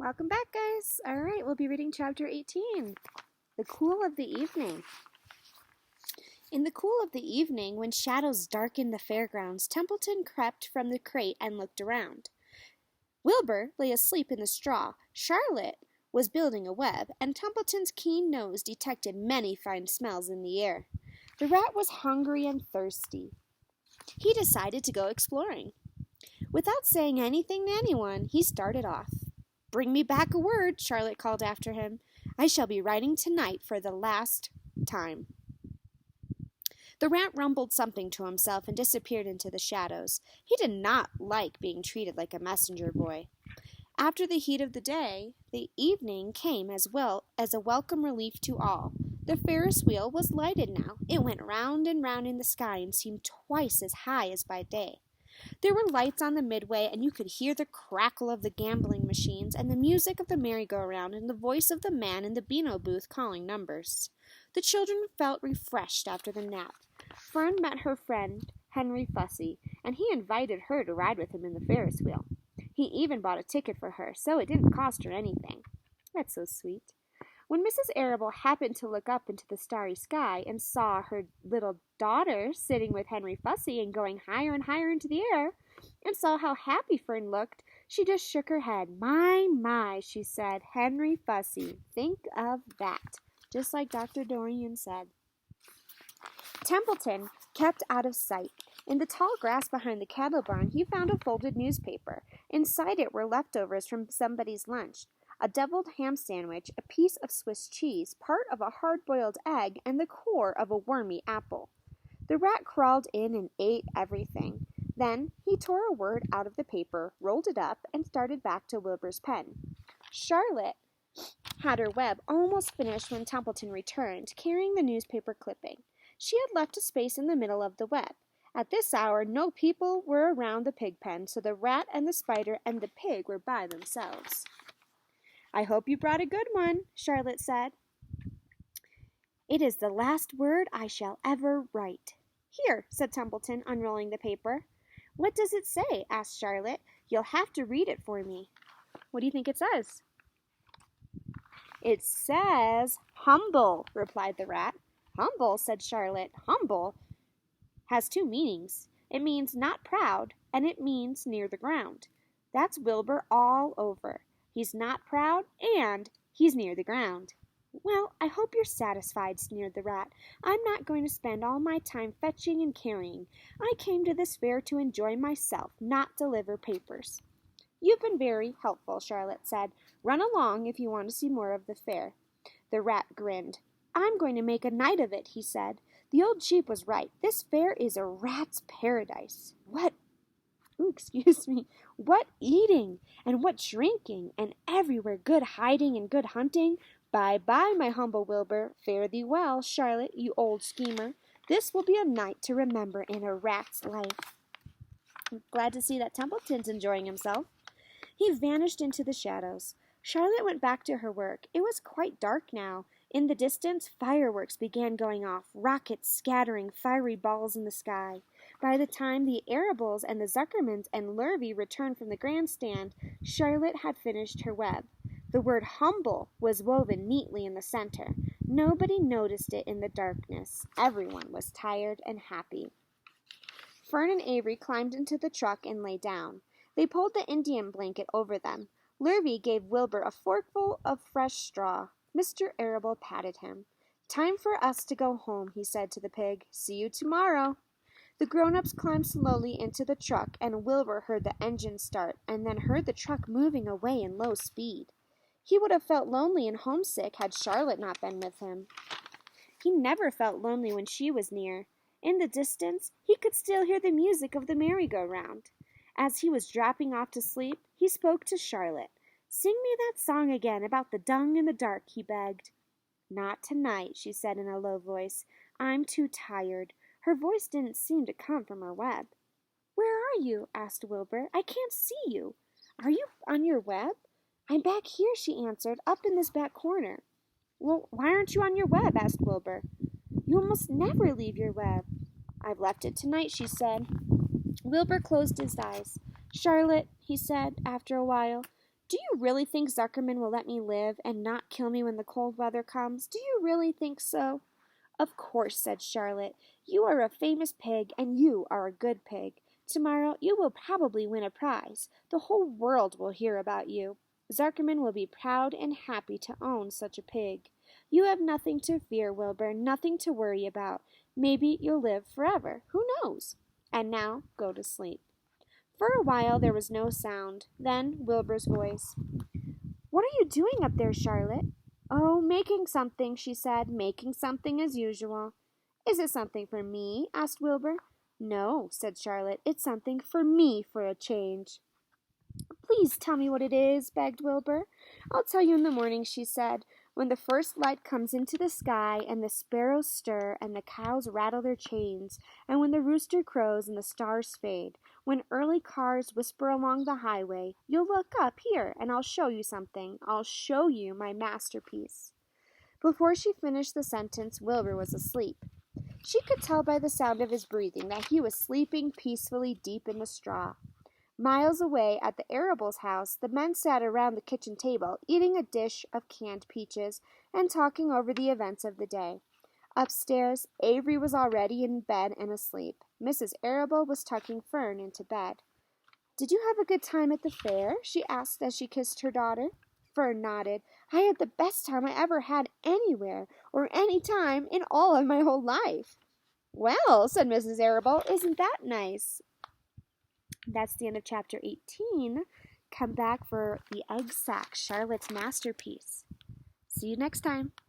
Welcome back, guys. All right, we'll be reading chapter 18, The Cool of the Evening. In the cool of the evening, when shadows darkened the fairgrounds, Templeton crept from the crate and looked around. Wilbur lay asleep in the straw. Charlotte was building a web, and Templeton's keen nose detected many fine smells in the air. The rat was hungry and thirsty. He decided to go exploring. Without saying anything to anyone, he started off. "Bring me back a word," Charlotte called after him. "I shall be writing tonight for the last time." The rat rumbled something to himself and disappeared into the shadows. He did not like being treated like a messenger boy. After the heat of the day, the evening came as well as a welcome relief to all. The Ferris wheel was lighted now. It went round and round in the sky and seemed twice as high as by day. There were lights on the midway, and you could hear the crackle of the gambling machines and the music of the merry-go-round and the voice of the man in the Beano booth calling numbers. The children felt refreshed after the nap. Fern met her friend Henry Fussy, and he invited her to ride with him in the Ferris wheel. He even bought a ticket for her, so it didn't cost her anything. That's so sweet. When Mrs. Arable happened to look up into the starry sky and saw her little daughter sitting with Henry Fussy and going higher and higher into the air, and saw how happy Fern looked, she just shook her head. My, she said, "Henry Fussy, think of that," just like Dr. Dorian said. Templeton kept out of sight. In the tall grass behind the cattle barn, he found a folded newspaper. Inside it were leftovers from somebody's lunch. A deviled ham sandwich, a piece of Swiss cheese, part of a hard-boiled egg, and the core of a wormy apple. The rat crawled in and ate everything. Then he tore a word out of the paper, rolled it up, and started back to Wilbur's pen. Charlotte had her web almost finished when Templeton returned, carrying the newspaper clipping. She had left a space in the middle of the web. At this hour, no people were around the pig pen, so the rat and the spider and the pig were by themselves. "I hope you brought a good one," Charlotte said. "It is the last word I shall ever write." "Here," said Templeton, unrolling the paper. "What does it say?" asked Charlotte. "You'll have to read it for me." "What do you think it says?" "It says humble," replied the rat. "Humble," said Charlotte. "Humble has two meanings. It means not proud, and it means near the ground. That's Wilbur all over. He's not proud, and he's near the ground." "Well, I hope you're satisfied," sneered the rat. "I'm not going to spend all my time fetching and carrying. I came to this fair to enjoy myself, not deliver papers." "You've been very helpful," Charlotte said. "Run along if you want to see more of the fair." The rat grinned. "I'm going to make a night of it," he said. "The old sheep was right. This fair is a rat's paradise. What eating, and what drinking, and everywhere good hiding and good hunting. Bye-bye, my humble Wilbur. Fare thee well, Charlotte, you old schemer. This will be a night to remember in a rat's life." I'm glad to see that Templeton's enjoying himself. He vanished into the shadows. Charlotte went back to her work. It was quite dark now. In the distance, fireworks began going off, rockets scattering fiery balls in the sky. By the time the Arables and the Zuckermans and Lurvy returned from the grandstand, Charlotte had finished her web. The word humble was woven neatly in the center. Nobody noticed it in the darkness. Everyone was tired and happy. Fern and Avery climbed into the truck and lay down. They pulled the Indian blanket over them. Lurvy gave Wilbur a forkful of fresh straw. Mr. Arable patted him. "Time for us to go home," he said to the pig. "See you tomorrow." The grown-ups climbed slowly into the truck, and Wilbur heard the engine start, and then heard the truck moving away in low speed. He would have felt lonely and homesick had Charlotte not been with him. He never felt lonely when she was near. In the distance, he could still hear the music of the merry-go-round. As he was dropping off to sleep, he spoke to Charlotte. "Sing me that song again about the dung in the dark," he begged. "Not tonight," she said in a low voice. "I'm too tired." Her voice didn't seem to come from her web. "Where are you?" asked Wilbur. "I can't see you." "Are you on your web?" "I'm back here," she answered, "up in this back corner." "Well, why aren't you on your web?" asked Wilbur. "You almost never leave your web." "I've left it tonight," she said. Wilbur closed his eyes. "Charlotte," he said, after a while, Do you really think Zuckerman will let me live and not kill me when the cold weather comes? Do you really think so? Of course, said Charlotte. You are a famous pig, and you are a good pig. Tomorrow you will probably win a prize. The whole world will hear about you. Zuckerman will be proud and happy to own such a pig. You have nothing to fear, Wilbur, nothing to worry about. Maybe you'll live forever. Who knows? And now go to sleep. For a while there was no sound. Then Wilbur's voice. What are you doing up there, Charlotte? Oh, making something, she said, making something as usual. Is it something for me? Asked Wilbur. No, said Charlotte. It's something for me for a change. Please tell me what it is, begged Wilbur. I'll tell you in the morning, she said. When the first light comes into the sky, and the sparrows stir, and the cows rattle their chains, and when the rooster crows and the stars fade, when early cars whisper along the highway, you'll look up here, and I'll show you something. I'll show you my masterpiece. Before she finished the sentence, Wilbur was asleep. She could tell by the sound of his breathing that he was sleeping peacefully deep in the straw. Miles away at the Arables' house, the men sat around the kitchen table, eating a dish of canned peaches and talking over the events of the day. Upstairs, Avery was already in bed and asleep. Mrs. Arable was tucking Fern into bed. Did you have a good time at the fair? She asked as she kissed her daughter. Fern nodded. I had the best time I ever had anywhere or any time in all of my whole life. Well, said Mrs. Arable, isn't that nice? That's the end of chapter 18. Come back for the egg sack, Charlotte's masterpiece. See you next time.